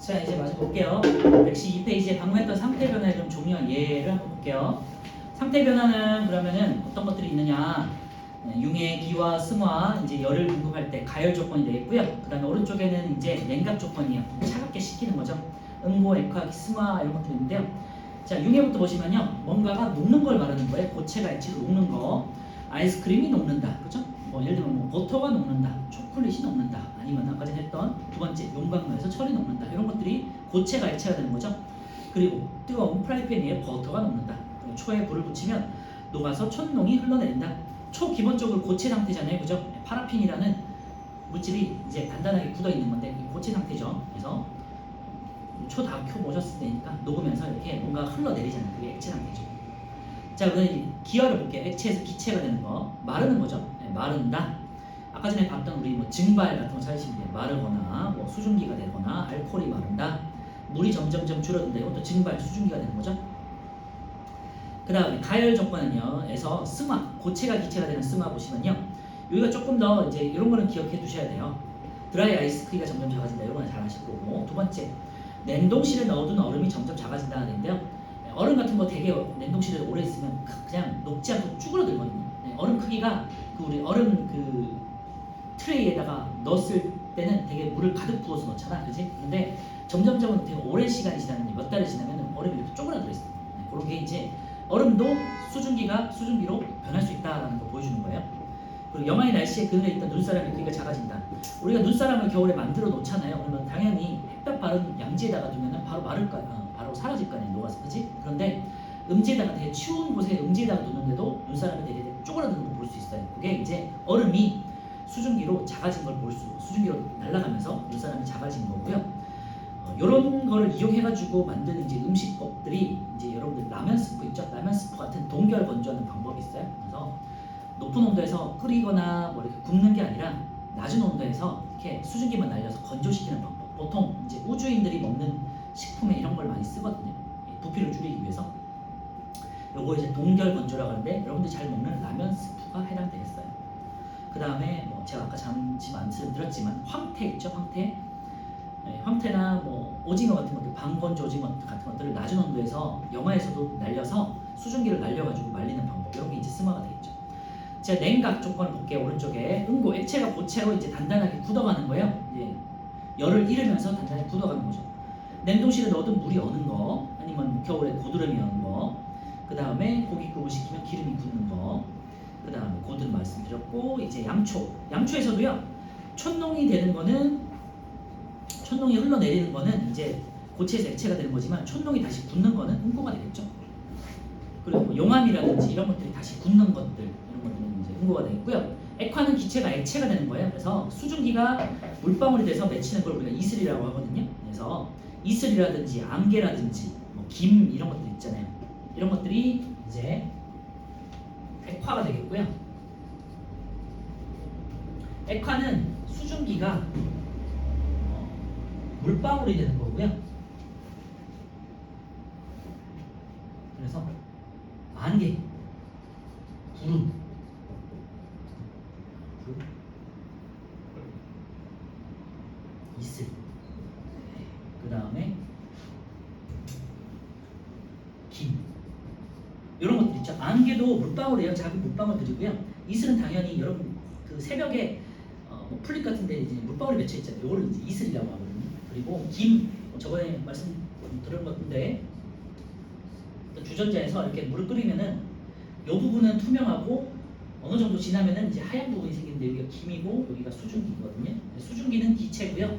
자, 이제 마저 볼게요. 112페이지에 방문했던 상태 변화의 좀 중요한 예를 한번 볼게요. 상태 변화는 그러면은 어떤 것들이 있느냐? 융의 기와 승화, 이제 열을 공급할 때 가열 조건이 되겠고요. 그다음에 오른쪽에는 이제 냉각 조건이요. 차갑게 식히는 거죠. 응고, 액화, 승화 이런 것들이 있는데요. 자, 융에부터 보시면요. 뭔가가 녹는 걸 말하는 거예요. 고체가 액체로 녹는 거. 아이스크림이 녹는다. 그죠? 뭐 예를 들면 뭐 버터가 녹는다. 초콜릿이 녹는다. 아니면 아까 전에 했던 두 번째 용광로에서 철이 녹는다. 이런 것들이 고체가 액체가 되는 거죠. 그리고 뜨거운 프라이팬 위에 버터가 녹는다. 초에 불을 붙이면 녹아서 촛농이 흘러내린다. 초 기본적으로 고체 상태잖아요. 그죠? 파라핀이라는 물질이 이제 단단하게 굳어 있는 건데 고체 상태죠. 그래서 초 다 켜보셨을 때니까 녹으면서 이렇게 뭔가 흘러내리잖아요. 그게 액체 상태죠. 자, 그다음에 기화를 볼게요. 액체에서 기체가 되는 거. 마르는 거죠. 네, 마른다. 아까 전에 봤던 우리 뭐 증발 같은 거 찾으시면 돼요. 마르거나 뭐 수증기가 되거나 알코올이 마른다. 물이 점점점 줄어든다. 이것도 증발, 수증기가 되는 거죠. 그 다음에 가열 조건은요. 에서 승화, 고체가 기체가 되는 승화 보시면요. 여기가 조금 더 이제 이런 거는 기억해 두셔야 돼요. 드라이 아이스 크기가 점점 작아진다. 이런 거는 잘 아실 거고. 두 번째, 냉동실에 넣어둔 얼음이 점점 작아진다는 건데요. 얼음 같은 거 되게 냉동실에 오래 있으면 그냥 녹지 않고 쭈그러들거든요. 얼음 크기가 그 우리 얼음 그 트레이에다가 넣었을 때는 되게 물을 가득 부어서 넣잖아, 그지? 근데 점점점 되게 오랜 시간이 지나면 몇 달이 지나면 얼음이 이렇게 쪼그라들어 있어요. 그런 게 이제 얼음도 수증기로 변할 수 있다라는 걸 보여주는 거예요. 그리고 영하의 날씨에 그늘에 있던 눈사람의 크기가 작아진다. 우리가 눈사람을 겨울에 만들어 놓잖아요. 그러면 당연히 햇볕 바른 양지에다가 두면은 바로 바로 사라질 거 아니에요. 녹아서, 그렇지? 그런데 음지에다가 되게 추운 곳에 음지에다가 두는데도 눈사람이 되게 쪼그라드는 걸 볼 수 있어요. 그게 이제 얼음이 수증기로 작아진 걸 수증기로 날아가면서 눈사람이 작아진 거고요. 이런 거를 이용해가지고 만든 이제 음식법들이 이제 여러분들 라면 스프 있죠? 라면 스프 같은 동결 건조하는 방법이 있어요. 그래서 높은 온도에서 끓이거나 뭐 이렇게 굽는 게 아니라 낮은 온도에서 이렇게 수증기만 날려서 건조시키는 방법. 보통 이제 우주인들이 먹는 식품에 이런 걸 많이 쓰거든요. 부피를 줄이기 위해서. 요거 이제 동결 건조라고 하는데 여러분들 잘 먹는 라면 스프가 해당되겠어요. 그 다음에 뭐 제가 아까 잠시 말씀드렸지만 황태 있죠? 황태. 네, 황태나 뭐 오징어 같은 것들, 방건조 오징어 같은 것들을 낮은 온도에서 영하에서도 날려서 수증기를 날려가지고 말리는 방법. 이런 게 이제 승화가 되겠죠. 제가 냉각 조건을 볼게요. 오른쪽에 응고, 액체가 고체로 이제 단단하게 굳어가는 거예요. 이제 열을 잃으면서 단단히 굳어가는 거죠. 냉동실에 넣어둔 물이 어는 거, 아니면 겨울에 고드름이 어는 거, 그 다음에 고깃국을 시키면 기름이 굳는 거, 그 다음에 고든 말씀드렸고, 이제 양초에서도요. 촛농이 되는 거는 촛농이 흘러내리는 거는 이제 고체에서 액체가 되는 거지만 촛농이 다시 굳는 거는 응고가 되겠죠. 그리고 뭐 용암이라든지 이런 것들이 다시 굳는 것들, 이런 것들은 이제 응고가 되겠고요. 액화는 기체가 액체가 되는 거예요. 그래서 수증기가 물방울이 돼서 맺히는 걸 우리가 이슬이라고 하거든요. 그래서 이슬이라든지 안개라든지 뭐 김 이런 것들 있잖아요. 이런 것들이 이제 액화가 되겠고요. 액화는 수증기가 물방울이 되는 거고요. 그래서 안개, 구름, 이슬, 그 다음에 김, 이런 것들 있죠. 안개도 물방울이에요. 작은 물방울들이고요. 이슬은 당연히 여러분 그 새벽에 뭐 풀잎 같은데 이제 물방울이 맺혀 있잖아요. 이거를 이제 이슬이라고 하거든요. 그리고 김, 저번에 말씀 드린 건데 주전자에서 이렇게 물을 끓이면은 이 부분은 투명하고 어느 정도 지나면은 이제 하얀 부분이 생기는데 여기가 김이고 여기가 수증기거든요. 수증기는 기체고요.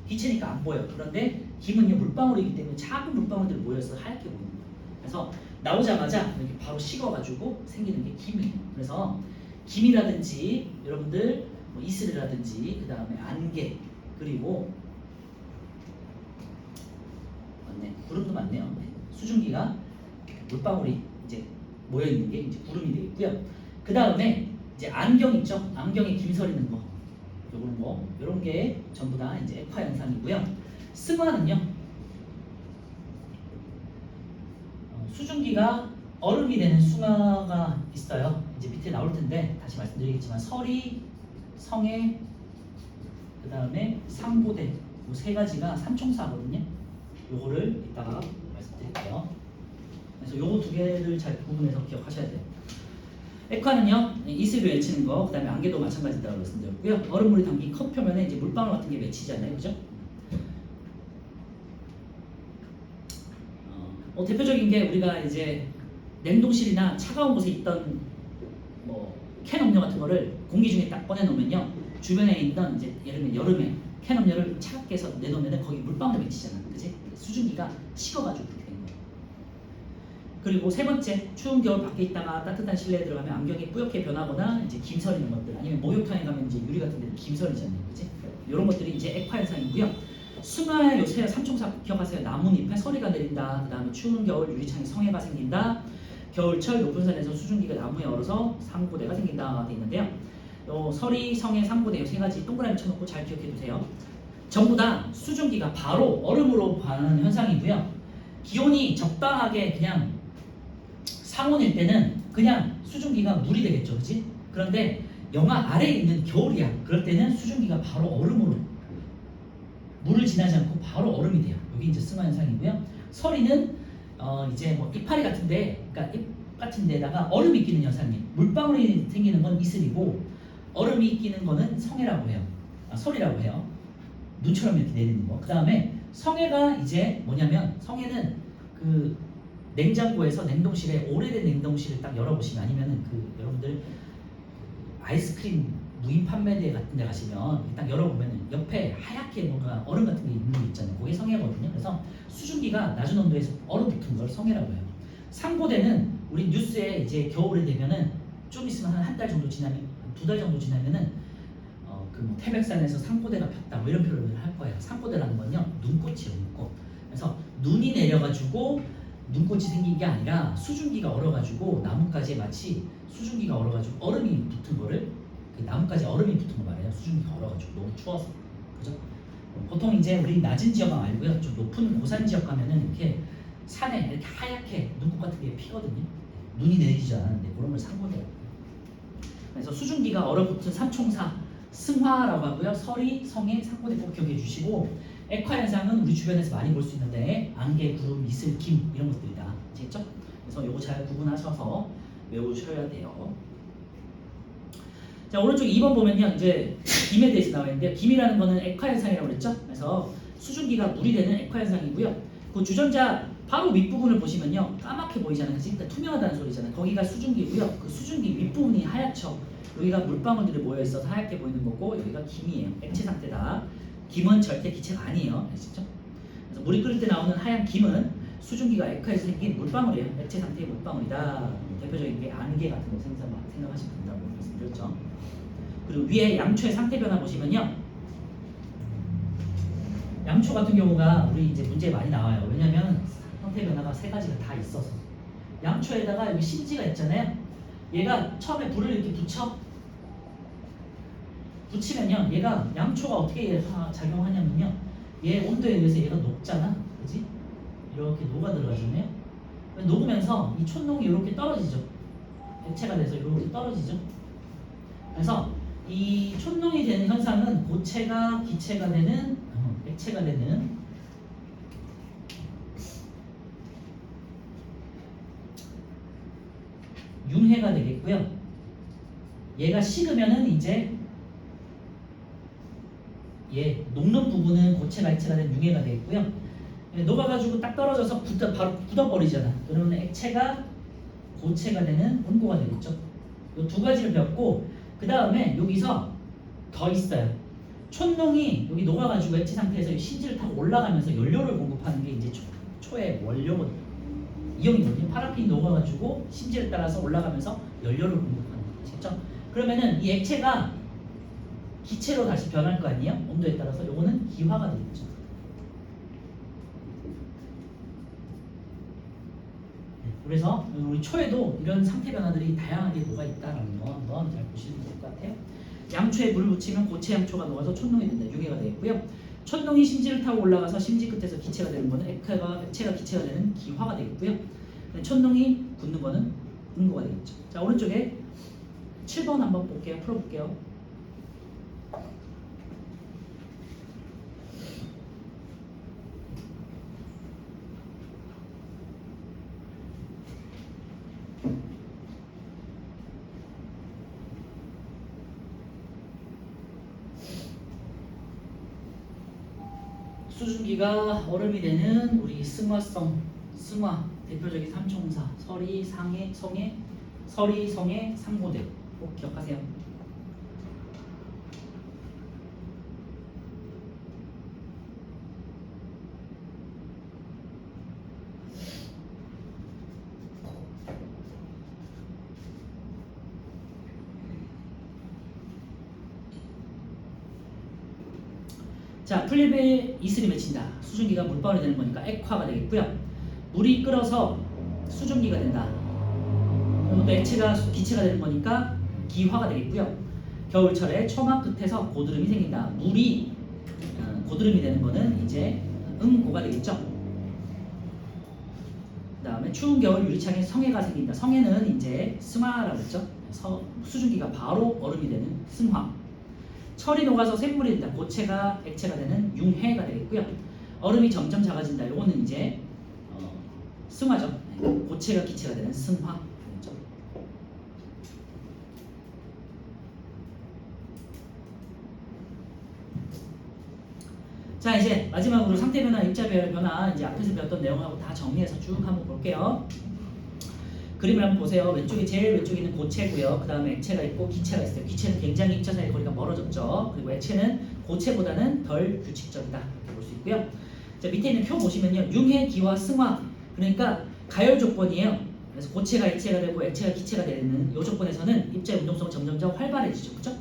기체니까 안 보여요. 그런데 김은요 물방울이기 때문에 작은 물방울들이 모여서 하얗게 보이는 거예요. 그래서 나오자마자 이렇게 바로 식어가지고 생기는 게 김이에요. 그래서 김이라든지 여러분들 뭐 이슬이라든지 그 다음에 안개 그리고 맞네 구름도 많네요. 수증기가 물방울이 이제 모여 있는 게 이제 구름이 되겠고요. 그 다음에 이제 안경 있죠? 안경에 김서리는 거, 요런 거, 요런 게 전부 다 이제 액화 현상이고요. 승화는요, 수증기가 얼음이 되는 승화가 있어요. 이제 밑에 나올 텐데 다시 말씀드리겠지만 설이, 성해, 그 다음에 상고대, 이 세 가지가 삼총사거든요. 요거를 이따가 말씀드릴게요. 그래서 요거 두 개를 잘 구분해서 기억하셔야 돼요. 액화는요, 이슬을 맺히는 거, 그 다음에 안개도 마찬가지다라고 말씀드렸고요. 얼음물이 담긴 컵 표면에 이제 물방울 같은 게 맺히잖아요, 그죠? 대표적인 게 우리가 이제 냉동실이나 차가운 곳에 있던 캔 음료 같은 거를 공기 중에 딱 꺼내 놓으면요, 주변에 있던 이제 예를 들면 여름에 캔 음료를 차갑게 해서 내놓으면 거기 물방울이 맺히잖아, 그지? 수증기가 식어가지고 그렇게 된 거예요. 그리고 세 번째, 추운 겨울 밖에 있다가 따뜻한 실내에 들어가면 안경이 뿌옇게 변하거나 이제 김서리는 것들, 아니면 목욕탕에 가면 이제 유리 같은 데 김서리잖아요, 그지? 이런 것들이 이제 액화 현상이고요. 승화의 요새 삼총사 기억하세요? 나뭇잎에 서리가 내린다. 그 다음에 추운 겨울 유리창에 성해가 생긴다. 겨울철 높은 산에서 수증기가 나무에 얼어서 상고대가 생긴다가 돼 있는데요. 서리, 성해, 상고대 세 가지 동그라미 쳐놓고 잘 기억해 두세요. 전부 다 수증기가 바로 얼음으로 반하는 현상이고요. 기온이 적당하게 그냥 상온일 때는 그냥 수증기가 물이 되겠죠, 그렇지? 그런데 영하 아래에 있는 겨울이야. 그럴 때는 수증기가 바로 얼음으로 물을 지나지 않고 바로 얼음이 돼요. 여기 이제 승화 현상이고요. 서리는 이제 뭐 이파리 같은데, 그러니까 잎 같은 데다가 얼음이 끼는 현상이에요. 물방울이 생기는 건 이슬이고 얼음이 끼는 거는 성해라고 해요. 서리라고 해요. 눈처럼 이렇게 내리는 거. 그 다음에 성해가 이제 뭐냐면, 성해는 그 냉장고에서 냉동실에, 오래된 냉동실을 딱 열어보시면, 아니면은 그 여러분들 아이스크림 무인 판매대 같은 데 가시면 딱 열어보면 옆에 하얗게 뭔가 얼음 같은 게 있는 게 있잖아요. 그게 성해거든요. 그래서 수증기가 낮은 온도에서 얼음 붙은 걸 성해라고 해요. 상고대는 우리 뉴스에 이제 겨울에 되면은 좀 있으면 한 달 정도 지나면, 2달 정도 지나면은 그 뭐 태백산에서 상고대가 폈다 뭐 이런 표현을 할 거예요. 상고대라는 건요, 눈꽃이에요, 눈꽃. 그래서 눈이 내려가지고 눈꽃이 생긴 게 아니라 수증기가 얼어가지고 나뭇가지에 마치 수증기가 얼어가지고 얼음이 붙은 거를, 그 나뭇가지 얼음이 붙은 거 말이에요. 수증기가 얼어가지고 너무 추워서, 그죠? 보통 이제 우리 낮은 지역은 말고요, 좀 높은 고산 지역 가면은 이렇게 산에 이렇게 하얗게 눈꽃 같은 게 피거든요. 눈이 내리지 않았는데 그런 걸 상고대라고 해요. 그래서 수증기가 얼어붙은 삼총사 승화라고 하고요. 서리, 성해, 상고대 꼭 기억해 주시고, 액화 현상은 우리 주변에서 많이 볼 수 있는데 안개, 구름, 이슬, 김 이런 것들이다. 아시겠죠? 그래서 요거 잘 구분하셔서 외우셔야 돼요. 자, 오른쪽 2번 보면요, 이제 김에 대해서 나와 있는데요. 김이라는 거는 액화 현상이라고 그랬죠? 그래서 수증기가 물이 되는 액화 현상이고요. 그 주전자 바로 윗부분을 보시면요, 까맣게 보이잖아요, 그치? 그러니까 투명하다는 소리잖아요. 거기가 수증기고요. 그 수증기 윗부분이 하얗죠. 여기가 물방울들이 모여 있어서 하얗게 보이는 거고, 여기가 김이에요. 액체 상태다. 김은 절대 기체가 아니에요, 아시죠? 그래서 물이 끓을 때 나오는 하얀 김은 수증기가 액화에서 생긴 물방울이에요. 액체 상태의 물방울이다. 대표적인 게 안개 같은 거 생각하시면 된다고 말씀드렸죠. 그리고 위에 양초의 상태 변화 보시면요, 양초 같은 경우가 우리 이제 문제에 많이 나와요. 왜냐면 상태 변화가 세 가지가 다 있어서. 양초에다가 여기 심지가 있잖아요. 얘가 처음에 불을 이렇게 붙이면요, 얘가 양초가 어떻게 작용하냐면요, 얘 온도에 의해서 얘가 녹잖아, 그지? 이렇게 녹아 들어가잖아요. 녹으면서 이 촛농이 이렇게 떨어지죠. 액체가 돼서 이렇게 떨어지죠. 그래서 이 촛농이 되는 현상은 고체가 기체가 되는, 액체가 되는 융해가 되겠고요. 얘가 식으면은 이제 얘 녹는 부분은 고체가 액체가 된 융해가 되겠고요. 녹아가지고 딱 떨어져서 바로 굳어버리잖아. 그러면 액체가 고체가 되는 원고가 되겠죠. 이 두 가지를 배웠고, 그 다음에 여기서 더 있어요. 촛농이 여기 녹아가지고 액체 상태에서 심지를 타고 올라가면서 연료를 공급하는 게 이제 초의 원료거든요. 이온이거든요. 파라핀이 녹아가지고 심지를 따라서 올라가면서 연료를 공급하는 거죠. 그러면은 이 액체가 기체로 다시 변할 거 아니에요? 온도에 따라서. 요거는 기화가 되겠죠. 그래서 우리 초에도 이런 상태 변화들이 다양하게 녹아 있다라는 거 한번 잘 보시면 될 것 같아요. 양초에 물을 붙이면 고체 양초가 녹아서 촛농이 된다. 융해가 되겠고요. 촛농이 심지를 타고 올라가서 심지 끝에서 기체가 되는 거는 액체가 기체가 되는 기화가 되겠고요. 촛농이 굳는 거는 응고가 되겠죠. 자, 오른쪽에 7번 한번 볼게요. 풀어볼게요. 수증기가 얼음이 되는 우리 승화성, 승화 대표적인 삼총사 서리, 상해, 성해, 서리, 성해, 상고대 꼭 기억하세요. 자, 플립에 이슬이 맺힌다. 수증기가 물방울이 되는 거니까 액화가 되겠고요. 물이 끓어서 수증기가 된다. 그리고 또 액체가 기체가 되는 거니까 기화가 되겠고요. 겨울철에 초막 끝에서 고드름이 생긴다. 물이 고드름이 되는 거는 이제 응고가 되겠죠. 그 다음에 추운 겨울 유리창에 성해가 생긴다. 성해는 이제 승화라고 했죠. 수증기가 바로 얼음이 되는 승화. 철이 녹아서 샘물이 된다. 고체가 액체가 되는 융해가 되겠고요. 얼음이 점점 작아진다. 이거는 이제 승화죠. 고체가 기체가 되는 승화. 그렇죠? 자, 이제 마지막으로 상태 변화, 입자 변화 이제 앞에서 배웠던 내용하고 다 정리해서 쭉 한번 볼게요. 그림을 한번 보세요. 왼쪽에 제일 왼쪽에 있는 고체고요. 그 다음에 액체가 있고 기체가 있어요. 기체는 굉장히 입자 사이 거리가 멀어졌죠. 그리고 액체는 고체보다는 덜 규칙적이다. 이렇게 볼 수 있고요. 자, 밑에 있는 표 보시면요. 융해, 기화, 승화. 그러니까 가열 조건이에요. 그래서 고체가 액체가 되고 액체가 기체가 되는 이 조건에서는 입자의 운동성은 점점점 활발해지죠. 그렇죠?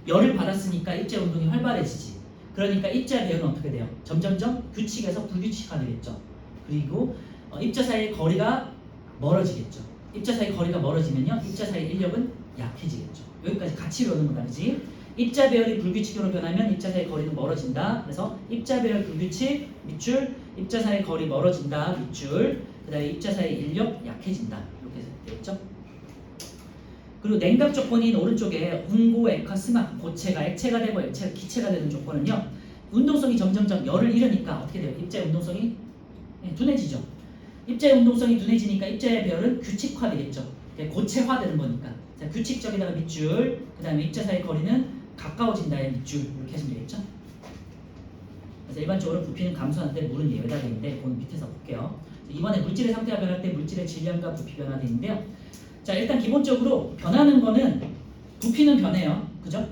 열을 받았으니까 입자의 운동이 활발해지지. 그러니까 입자의 배열은 어떻게 돼요? 점점점 규칙에서 불규칙화 되겠죠. 그리고 입자 사이의 거리가 멀어지겠죠. 입자 사이 거리가 멀어지면요, 입자 사이 인력은 약해지겠죠. 여기까지 같이 외우는 거다, 그지? 입자 배열이 불규칙으로 변하면 입자 사이 거리는 멀어진다. 그래서 입자 배열 불규칙 밑줄, 입자 사이 거리 멀어진다 밑줄, 그다음에 입자 사이 인력 약해진다. 이렇게 되겠죠. 그리고 냉각 조건인 오른쪽에 응고, 액화, 승화, 고체가 액체가 되고 액체가 기체가 되는 조건은요, 운동성이 점점점 열을 잃으니까 어떻게 돼요? 입자의 운동성이 둔해지죠. 입자의 운동성이 둔해지니까 입자의 배열은 규칙화되겠죠. 고체화되는 거니까. 자, 규칙적이다가 밑줄, 그 다음에 입자 사이 거리는 가까워진다의 밑줄 이렇게 하시면 되겠죠. 그래서 일반적으로 부피는 감소하는데 물은 예외다 되는데 그건 밑에서 볼게요. 이번에 물질의 상태가 변할 때 물질의 질량과 부피 변화되는데요. 자, 일단 기본적으로 변하는 거는 부피는 변해요. 그죠?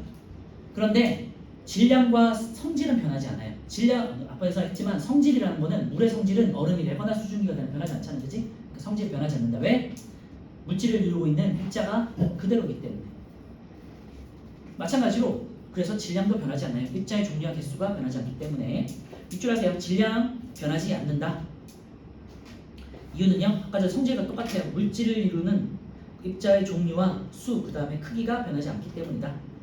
그런데 질량과 성질은 변하지 않아요. 질량, 앞에서 했지만 성질이라는 거는 물의 성질은 얼음이 되거나 수증기가 되면 변하지 않잖아요. 그지? 그러니까 성질이 변하지 않는다. 왜? 물질을 이루고 있는 핵자가 그대로이기 때문에. 마찬가지로 그래서 질량도 변하지 않아요. 입자의 종류와 개수가 변하지 않기 때문에. 밑줄하세요. 질량 변하지 않는다. 이유는요, 아까 전 성질과 똑같아요. 물질을 이루는 입자의 종류와 수, 그 다음에 크기가 변하지 않기 때문이다.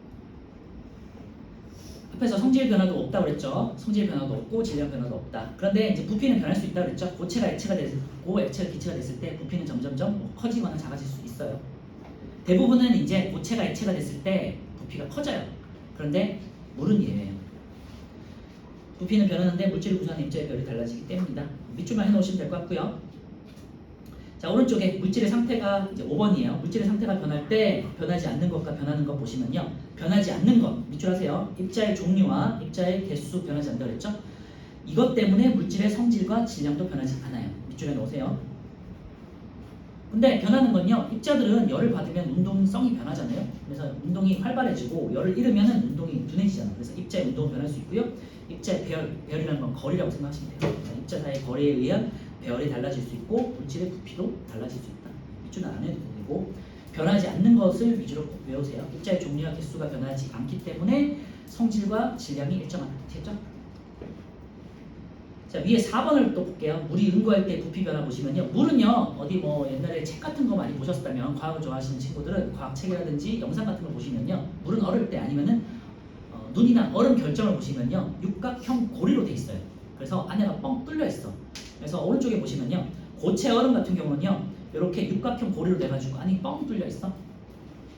앞에서 성질 변화도 없다고 그랬죠. 성질 변화도 없고 질량 변화도 없다. 그런데 이제 부피는 변할 수 있다고 그랬죠. 고체가 액체가 되고 액체가 기체가 됐을 때 부피는 점점점 커지거나 작아질 수 있어요. 대부분은 이제 고체가 액체가 됐을 때 부피가 커져요. 그런데 물은 예외예요. 부피는 변하는데 물질을 구성하는 입자의 별이 달라지기 때문이다. 밑줄만 해놓으시면 될 것 같고요. 자, 오른쪽에 물질의 상태가 이제 5번이에요. 물질의 상태가 변할 때 변하지 않는 것과 변하는 것 보시면요. 변하지 않는 것, 밑줄 하세요. 입자의 종류와 입자의 개수 변하지 않는다고 그랬죠? 이것 때문에 물질의 성질과 질량도 변하지 않아요. 밑줄에 놓으세요. 근데 변하는 건요. 입자들은 열을 받으면 운동성이 변하잖아요. 그래서 운동이 활발해지고 열을 잃으면 운동이 둔해지잖아요. 그래서 입자의 운동은 변할 수 있고요. 입자의 배열이라는 건 거리라고 생각하시면 돼요. 입자 사이의 거리에 의한 배열이 달라질 수 있고 물질의 부피도 달라질 수 있다. 밑줄은 안 해도 되고 변하지 않는 것을 위주로 꼭 외우세요. 입자의 종류와 개수가 변하지 않기 때문에 성질과 질량이 일정하다. 됐죠? 자, 위에 4번을 또 볼게요. 물이 응고할 때 부피 변화 보시면요. 물은요, 어디 뭐 옛날에 책 같은 거 많이 보셨다면 과학을 좋아하시는 친구들은 과학책이라든지 영상 같은 거 보시면요. 물은 얼을 때 아니면은 눈이나 얼음 결정을 보시면요. 육각형 고리로 돼 있어요. 그래서 안에가 뻥 뚫려 있어. 그래서 오른쪽에 보시면요. 고체 얼음 같은 경우는요. 이렇게 육각형 고리로 돼가지고 안이 뻥 뚫려 있어.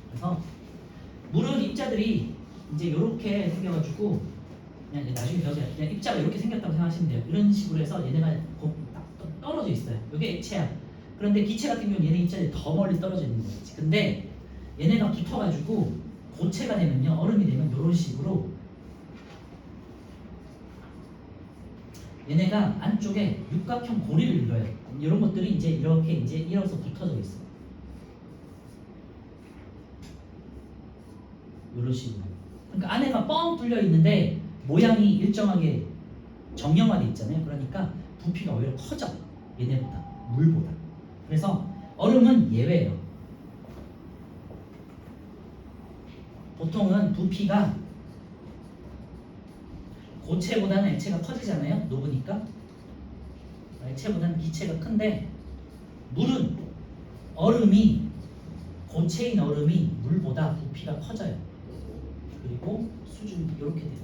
그래서 물은 입자들이 이제 이렇게 생겨가지고 그냥 나중에 배우세요. 그냥 입자가 이렇게 생겼다고 생각하시면 돼요. 이런 식으로 해서 얘네가 딱 떨어져 있어요. 이게 액체야. 그런데 기체 같은 경우는 얘네 입자들이 더 멀리 떨어져 있는 거지. 근데 얘네가 붙어가지고 고체가 되면요. 얼음이 되면 이런 식으로 얘네가 안쪽에 육각형 고리를 이뤄요. 이런 것들이 이제 이렇게 이제 이어서 붙어져 있어. 이런 식으로. 그러니까 안에가 뻥 뚫려 있는데 모양이 일정하게 정형화돼 있잖아요. 그러니까 부피가 오히려 커져. 얘네보다, 물보다. 그래서 얼음은 예외예요. 보통은 부피가 고체보다는 액체가 커지잖아요. 녹으니까. 액체보다는 기체가 큰데 물은 얼음이 고체인 얼음이 물보다 부피가 커져요. 그리고 수준이 이렇게 돼요.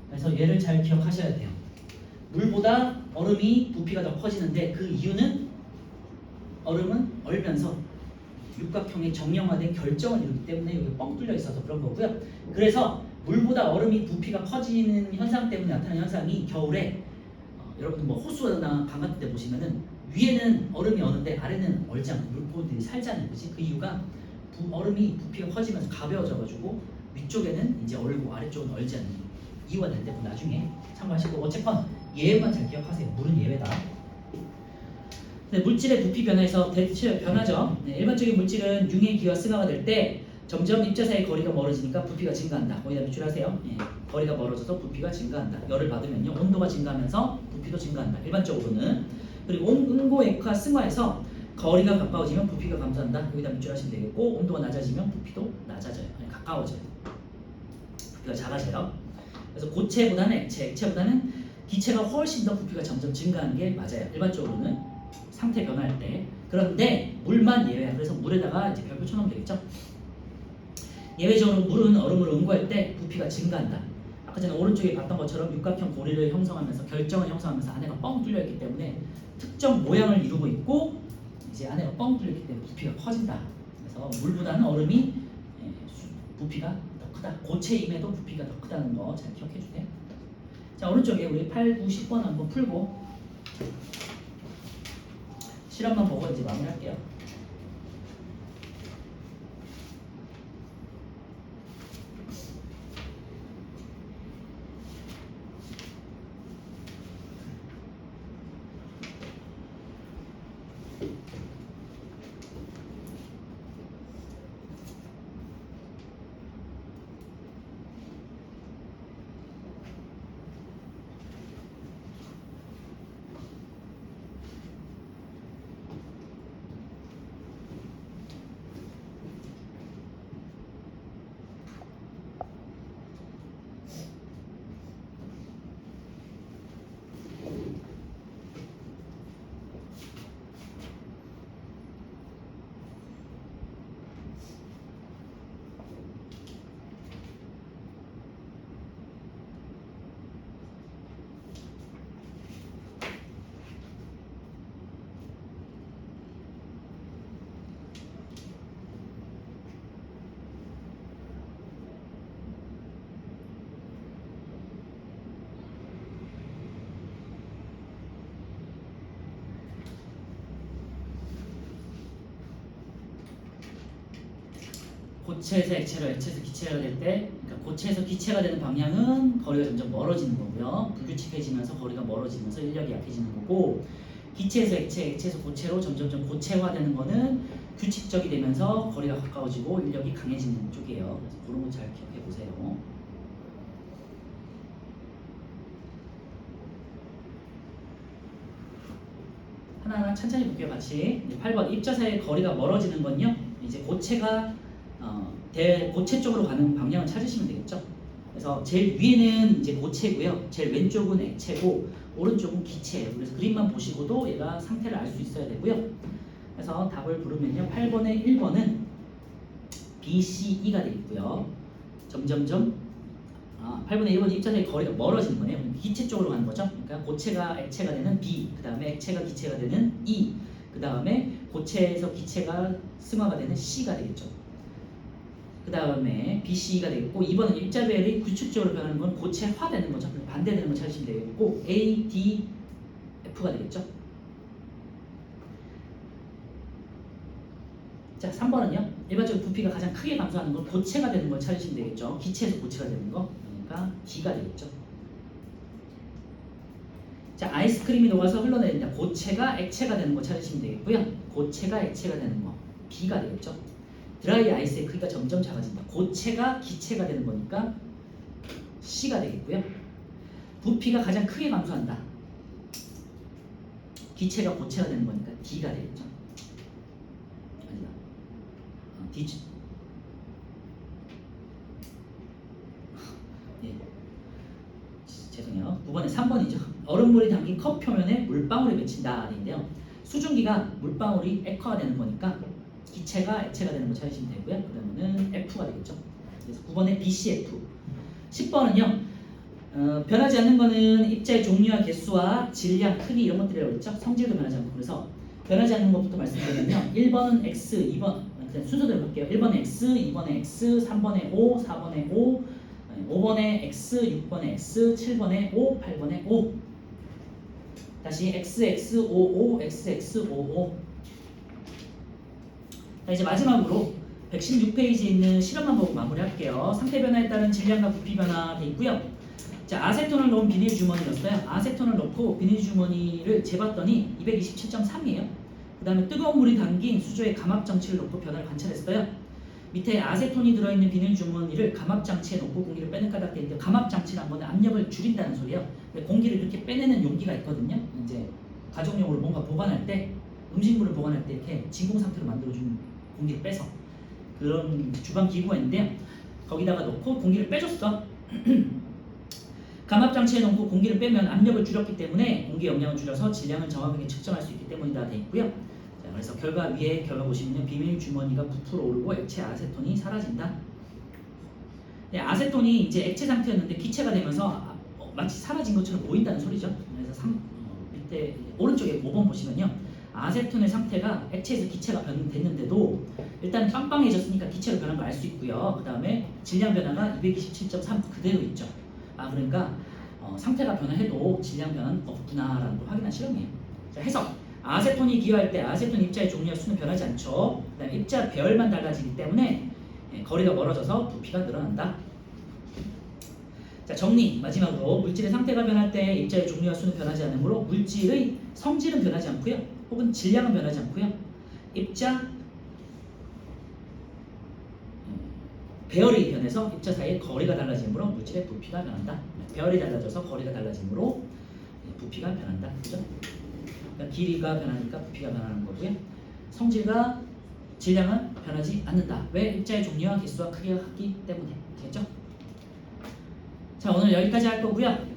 그래서 얘를 잘 기억하셔야 돼요. 물보다 얼음이 부피가 더 커지는데 그 이유는 얼음은 얼면서 육각형의 정형화된 결정을 이루기 때문에 여기 뻥 뚫려 있어서 그런 거고요. 그래서 물보다 얼음이 부피가 커지는 현상 때문에 나타나는 현상이 겨울에 여러분들 뭐 호수나 강 같은 데 보시면은 위에는 얼음이 어는데 아래는 얼지 않고 물고기들이 살잖아요. 그치? 그 이유가 얼음이 부피가 커지면서 가벼워져가지고 위쪽에는 이제 얼고 아래쪽은 얼지 않는 이유가 될 때고 나중에 참고하시고 어쨌건 예외만 잘 기억하세요. 물은 예외다. 네, 물질의 부피 변화에서 대체 변하죠. 네, 일반적인 물질은 융의 기와 승하가 될 때 점점 입자 사이 거리가 멀어지니까 부피가 증가한다. 거기다 밑줄하세요. 예, 거리가 멀어져서 부피가 증가한다. 열을 받으면요 온도가 증가하면서 부피도 증가한다. 일반적으로는. 그리고 온고액화 승화에서 거리가 가까워지면 부피가 감소한다. 여기다 밑줄하시면 되겠고 온도가 낮아지면 부피도 낮아져요. 아니, 가까워져요. 부피가 작아져요. 그래서 고체보다는 액체, 액체보다는 기체가 훨씬 더 부피가 점점 증가하는 게 맞아요. 일반적으로는 상태 변화할 때. 그런데 물만 예외야. 그래서 물에다가 이제 별표 쳐놓으면 되겠죠. 예외적으로 물은 얼음으로 응고할 때 부피가 증가한다. 아까 전에 오른쪽에 봤던 것처럼 육각형 고리를 형성하면서 결정을 형성하면서 안에가 뻥 뚫려 있기 때문에 특정 모양을 이루고 있고 이제 안에가 뻥 뚫려 있기 때문에 부피가 커진다. 그래서 물보다는 얼음이 부피가 더 크다. 고체임에도 부피가 더 크다는 거 잘 기억해 주세요. 자, 오른쪽에 우리 8, 9, 10번 한번 풀고 실험만 보고 이제 마무리할게요. 고체에서 액체로, 액체에서 기체가 될 때, 그러니까 고체에서 기체가 되는 방향은 거리가 점점 멀어지는 거고요. 불규칙해지면서 거리가 멀어지면서 인력이 약해지는 거고, 기체에서 액체, 액체에서 고체로 점점점 고체화되는 거는 규칙적이 되면서 거리가 가까워지고 인력이 강해지는 쪽이에요. 그래서 그런 거 잘 기억해 보세요. 하나하나 천천히 볼게요. 같이. 8번 입자 사이의 거리가 멀어지는 건요. 이제 고체가 고체 쪽으로 가는 방향을 찾으시면 되겠죠. 그래서 제일 위에는 이제 고체고요. 제일 왼쪽은 액체고 오른쪽은 기체예요. 그래서 그림만 보시고도 얘가 상태를 알 수 있어야 되고요. 그래서 답을 부르면요. 8번에 1번은 B, C, E가 되겠고요. 점점점 8분의 1번 입자 사이 거리가 멀어지는 거네요. 기체 쪽으로 가는 거죠. 그러니까 고체가 액체가 되는 B, 그 다음에 액체가 기체가 되는 E, 그 다음에 고체에서 기체가 승화가 되는 C가 되겠죠. 그 다음에 BC가 되겠고 2번은 입자별이 규칙적으로 변하는 건 고체화되는 거죠. 반대되는 거 찾으시면 되겠고 A, D, F가 되겠죠. 자, 3번은요. 일반적으로 부피가 가장 크게 감소하는 건 고체가 되는 걸 찾으시면 되겠죠. 기체에서 고체가 되는 거. 거니까 D가 되겠죠. 자, 아이스크림이 녹아서 흘러내린다. 고체가 액체가 되는 거 찾으시면 되겠고요. 고체가 액체가 되는 거 B가 되겠죠. 드라이 아이스의 크기가 점점 작아진다. 고체가 기체가 되는 거니까 C가 되겠고요. 부피가 가장 크게 감소한다. 기체가 고체가 되는 거니까 D가 되겠죠. 아니다. D. 예. 죄송해요. 9번에 3번이죠. 얼음물이 담긴 컵 표면에 물방울이 맺힌다. 인데요. 수증기가 물방울이 액화가 되는 거니까 기체가 액체가 되는 거 찾으시면 되고요. 그러면은 F가 되겠죠. 그래서 9번에 BCF. 10번은요. 변하지 않는 거는 입자의 종류와 개수와 질량, 크기 이런 것들이라고 했죠. 성질도 변하지 않고. 그래서 변하지 않는 것부터 말씀드리면요. 1번은 X, 2번 그냥 순서대로 볼게요. 1번에 X, 2번에 X, 3번에 O, 4번에 O, 5번에 X, 6번에 X, 7번에 O, 8번에 O. 다시 XX55, XX55. 자, 이제 마지막으로 116페이지에 있는 실험만 보고 마무리할게요. 상태 변화에 따른 질량과 부피 변화 돼 있고요. 자, 아세톤을 넣은 비닐 주머니였어요. 아세톤을 넣고 비닐 주머니를 재봤더니 227.3이에요. 그 다음에 뜨거운 물이 담긴 수조에 감압 장치를 넣고 변화를 관찰했어요. 밑에 아세톤이 들어있는 비닐 주머니를 감압 장치에 넣고 공기를 빼는 까닭 돼 있는데, 감압 장치란 거는 압력을 줄인다는 소리예요. 공기를 이렇게 빼내는 용기가 있거든요. 이제 가정용으로 뭔가 보관할 때, 음식물을 보관할 때 이렇게 진공 상태로 만들어주는, 공기를 빼서 그런 주방 기구가 있는데요. 거기다가 넣고 공기를 빼줬어. 감압 장치에 넣고 공기를 빼면 압력을 줄였기 때문에 공기 영향을 줄여서 질량을 정확하게 측정할 수 있기 때문이다 돼 있고요. 자, 그래서 결과 위에 결과 보시면 비닐 주머니가 부풀어 오르고 액체 아세톤이 사라진다. 네, 아세톤이 이제 액체 상태였는데 기체가 되면서 마치 사라진 것처럼 보인다는 소리죠. 그래서 밑에 오른쪽에 5번 보시면요. 아세톤의 상태가 액체에서 기체가 변됐는데도 일단 빵빵해졌으니까 기체로 변한 걸 알 수 있고요. 그 다음에 질량 변화가 227.3 그대로 있죠. 그러니까 상태가 변화해도 질량 변화는 없구나라는 걸 확인한 실험이에요. 자, 해석. 아세톤이 기여할 때 아세톤 입자의 종류와 수는 변하지 않죠. 그다음에 입자 배열만 달라지기 때문에 거리가 멀어져서 부피가 늘어난다. 자, 정리. 마지막으로 물질의 상태가 변할 때 입자의 종류와 수는 변하지 않으므로 물질의 성질은 변하지 않고요. 혹은 질량은 변하지 않고요. 입자 배열이 변해서 입자 사이의 거리가 달라지므로 물질의 부피가 변한다. 배열이 달라져서 거리가 달라지므로 부피가 변한다. 그죠? 그러니까 길이가 변하니까 부피가 변하는 거고요. 성질과 질량은 변하지 않는다. 왜? 입자의 종류와 개수와 크기가 같기 때문에. 됐죠? 자, 오늘 여기까지 할 거고요.